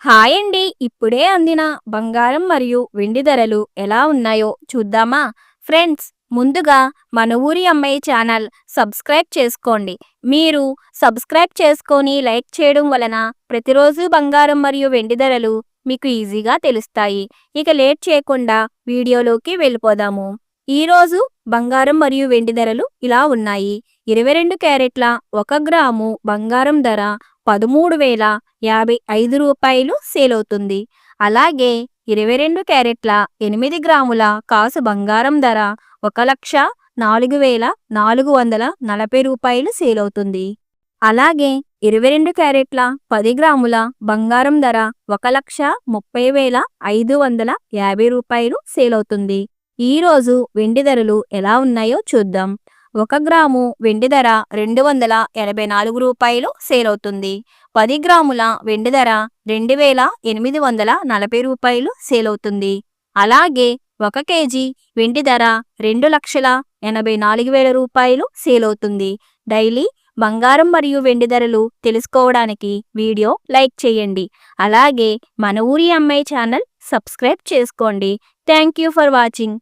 Hi అండి. ఇప్పుడే అందిన బంగారం మరియు వెండి ధరలు ఎలా ఉన్నాయో చూద్దామా? ఫ్రెండ్స్, ముందుగా మన ఊరి అమ్మాయి ఛానల్ సబ్స్క్రైబ్ చేసుకోండి. మీరు సబ్స్క్రైబ్ చేసుకొని లైక్ చేయడం వలన ప్రతిరోజు బంగారం మరియు వెండి ధరలు మీకు ఈజీగా తెలుస్తాయి. ఇక లేట్ చేయకుండా వీడియోలోకి వెళ్ళిపోదాము. ఈరోజు బంగారం మరియు వెండి ధరలు ఇలా ఉన్నాయి. 22 క్యారెట్ల 1 గ్రాము బంగారం ధర 13,055 రూపాయలు సేల్ అవుతుంది. అలాగే 22 క్యారెట్ల 8 గ్రాముల కాసు బంగారం ధర 1,04,440 రూపాయలు సేల్ అవుతుంది. అలాగే 22 క్యారెట్ల 10 గ్రాముల బంగారం ధర 1,30,550 రూపాయలు సేల్ అవుతుంది. ఈరోజు వెండి ధరలు ఎలా ఉన్నాయో చూద్దాం. 1 గ్రాము వెండి ధర 284 రూపాయలు సేల్ అవుతుంది. 10 గ్రాముల వెండి ధర 2,840 రూపాయలు సేల్ అవుతుంది. అలాగే 1 కేజీ వెండి ధర 2,84,000 రూపాయలు సేల్ అవుతుంది. డైలీ బంగారం మరియు వెండి ధరలు తెలుసుకోవడానికి వీడియో లైక్ చేయండి. అలాగే మన ఊరి అమ్మాయి ఛానల్ సబ్స్క్రైబ్ చేసుకోండి. Thank you for watching.